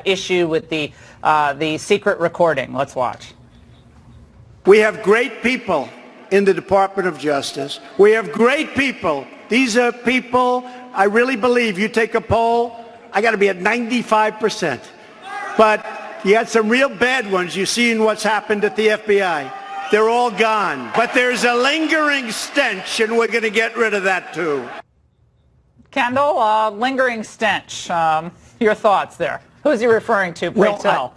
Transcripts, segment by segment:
issue with the secret recording. Let's watch. We have great people in the Department of Justice. We have great people. These are people, I really believe, you take a poll, I got to be at 95%. But you got some real bad ones. You've seen what's happened at the FBI. They're all gone. But there's a lingering stench, and we're going to get rid of that, too. Kendall, lingering stench. Your thoughts there? Who is he referring to? Pray tell.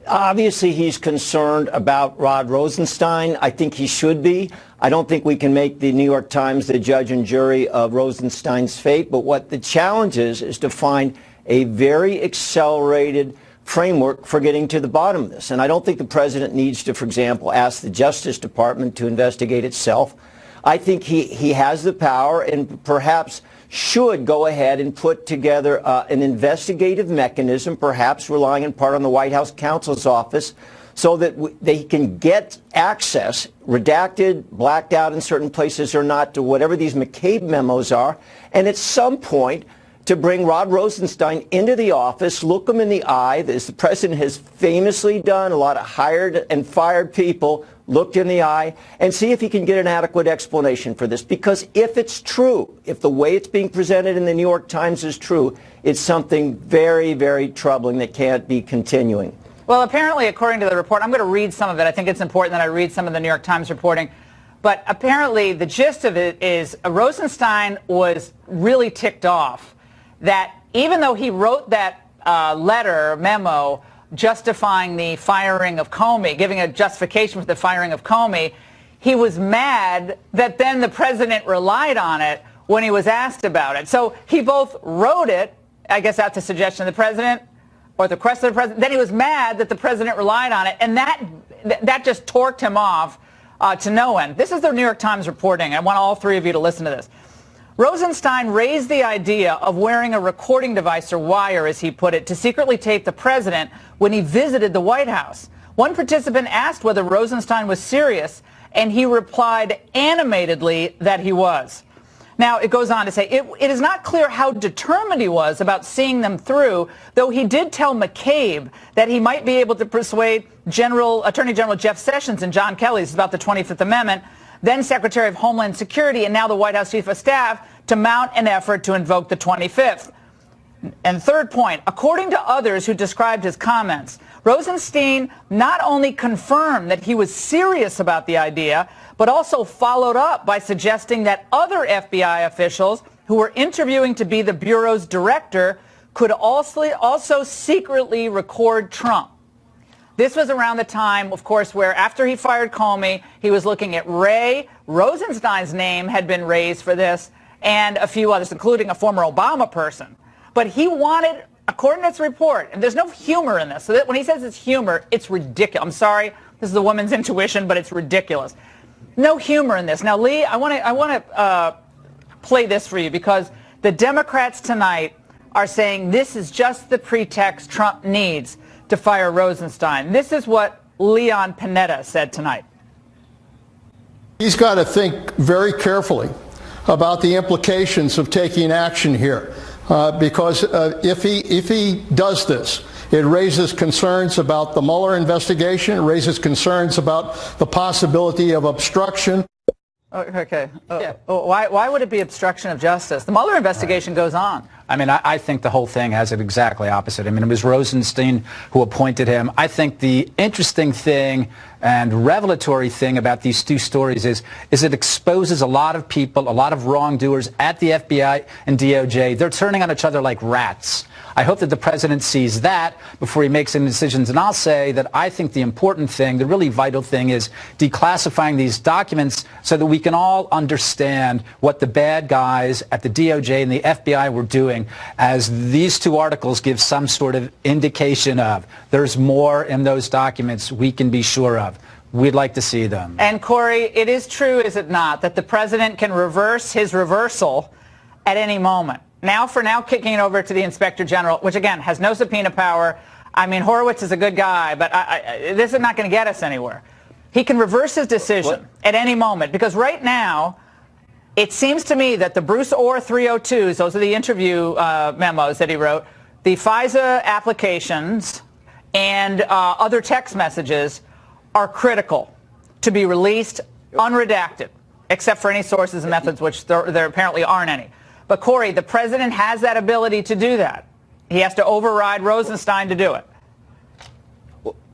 Obviously, he's concerned about Rod Rosenstein. I think he should be. I don't think we can make the New York Times the judge and jury of Rosenstein's fate. But what the challenge is to find a very accelerated framework for getting to the bottom of this. And I don't think the president needs to, for example, ask the Justice Department to investigate itself. I think he has the power and perhaps should go ahead and put together an investigative mechanism, perhaps relying in part on the White House counsel's office, so that they can get access, redacted, blacked out in certain places or not, to whatever these McCabe memos are, and at some point to bring Rod Rosenstein into the office, look him in the eye, as the president has famously done, a lot of hired and fired people looked in the eye, and see if he can get an adequate explanation for this. Because if it's true, if the way it's being presented in the New York Times is true, it's something very, very troubling that can't be continuing. Well, apparently, according to the report, I'm going to read some of it. I think it's important that I read some of the New York Times reporting. But apparently, the gist of it is Rosenstein was really ticked off that even though he wrote that memo, justifying the firing of Comey, giving a justification for the firing of Comey, he was mad that then the president relied on it when he was asked about it. So he both wrote it, I guess at the suggestion of the president, or the request of the president, then he was mad that the president relied on it, and that just torqued him off to no end. This is the New York Times reporting. I want all three of you to listen to this. Rosenstein raised the idea of wearing a recording device, or wire, as he put it, to secretly tape the president when he visited the White House. One participant asked whether Rosenstein was serious, and he replied animatedly that he was. Now, it goes on to say, it is not clear how determined he was about seeing them through, though he did tell McCabe that he might be able to persuade Attorney General Jeff Sessions and John Kelly, this is about the 25th Amendment, then Secretary of Homeland Security and now the White House Chief of Staff, to mount an effort to invoke the 25th. And third point, according to others who described his comments, Rosenstein not only confirmed that he was serious about the idea, but also followed up by suggesting that other FBI officials who were interviewing to be the Bureau's director could also secretly record Trump. This was around the time, of course, where after he fired Comey, he was looking at Ray. Rosenstein's name had been raised for this, and a few others, including a former Obama person. But he wanted, according to this report, and there's no humor in this, so that when he says it's humor, it's ridiculous. I'm sorry, this is a woman's intuition, but it's ridiculous. No humor in this. Now, Lee, I want to play this for you, because the Democrats tonight are saying this is just the pretext Trump needs to fire Rosenstein. This is what Leon Panetta said tonight. He's got to think very carefully about the implications of taking action here, because if he does this, it raises concerns about the Mueller investigation, it raises concerns about the possibility of obstruction. Okay. Why would it be obstruction of justice? The Mueller investigation goes on. I mean, I think the whole thing has it exactly opposite. I mean, it was Rosenstein who appointed him. I think the interesting thing and revelatory thing about these two stories is it exposes a lot of people, a lot of wrongdoers at the FBI and DOJ. They're turning on each other like rats. I hope that the president sees that before he makes any decisions. And I'll say that I think the important thing, the really vital thing, is declassifying these documents so that we can all understand what the bad guys at the DOJ and the FBI were doing, as these two articles give some sort of indication of. There's more in those documents we can be sure of. We'd like to see them. And Corey, it is true, is it not, that the president can reverse his reversal at any moment? Now, for now, kicking it over to the Inspector General, which, again, has no subpoena power. I mean, Horowitz is a good guy, but this is not going to get us anywhere. He can reverse his decision at any moment, because right now, it seems to me that the Bruce Orr 302s, those are the interview memos that he wrote, the FISA applications and other text messages are critical to be released unredacted, except for any sources and methods, which there apparently aren't any. But, Corey, the president has that ability to do that. He has to override Rosenstein to do it.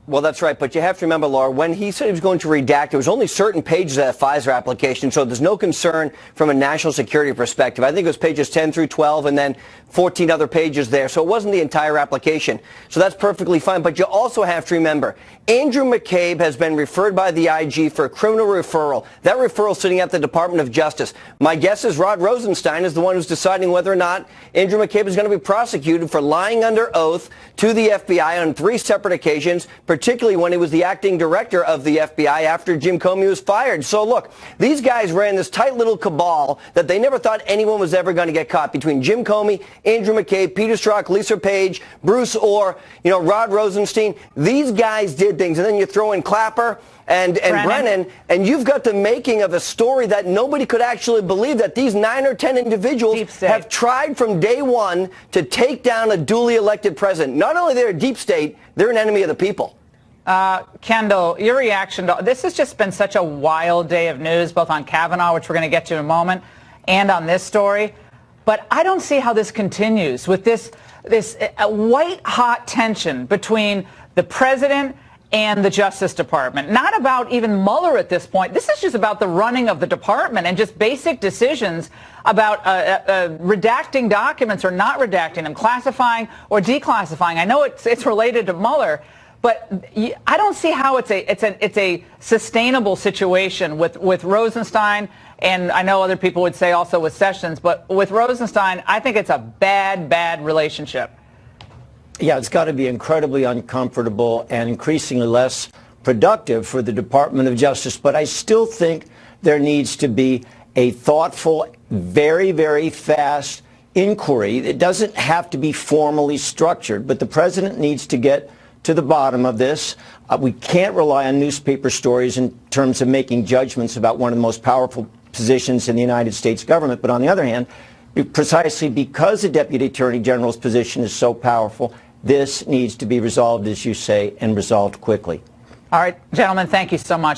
Well, that's right. But you have to remember, Laura, when he said he was going to redact, there was only certain pages of that FISA application, so there's no concern from a national security perspective. I think it was pages 10 through 12 and then 14 other pages there. So it wasn't the entire application. So that's perfectly fine. But you also have to remember, Andrew McCabe has been referred by the IG for a criminal referral. That referral is sitting at the Department of Justice. My guess is Rod Rosenstein is the one who's deciding whether or not Andrew McCabe is going to be prosecuted for lying under oath to the FBI on 3 separate occasions, particularly when he was the acting director of the FBI after Jim Comey was fired. So look, these guys ran this tight little cabal that they never thought anyone was ever going to get caught, between Jim Comey, Andrew McCabe, Peter Strzok, Lisa Page, Bruce Orr, Rod Rosenstein. These guys did things, and then you throw in Clapper and Brennan, and you've got the making of a story that nobody could actually believe, that these 9 or 10 individuals have tried from day one to take down a duly elected president. Not only they're a deep state, they're an enemy of the people. Kendall, your reaction to this has just been such a wild day of news, both on Kavanaugh, which we're going to get to in a moment, and on this story. But I don't see how this continues with this white-hot tension between the president and the Justice Department. Not about even Mueller at this point. This is just about the running of the department and just basic decisions about redacting documents or not redacting them, classifying or declassifying. I know it's related to Mueller, but I don't see how it's a sustainable situation with Rosenstein, and I know other people would say also with Sessions, but with Rosenstein, I think it's a bad relationship. Yeah, it's got to be incredibly uncomfortable and increasingly less productive for the Department of Justice. But I still think there needs to be a thoughtful, very, very fast inquiry. It doesn't have to be formally structured, but the president needs to get to the bottom of this. We can't rely on newspaper stories in terms of making judgments about one of the most powerful positions in the United States government. But on the other hand, precisely because the Deputy Attorney General's position is so powerful, this needs to be resolved, as you say, and resolved quickly. All right, gentlemen, thank you so much.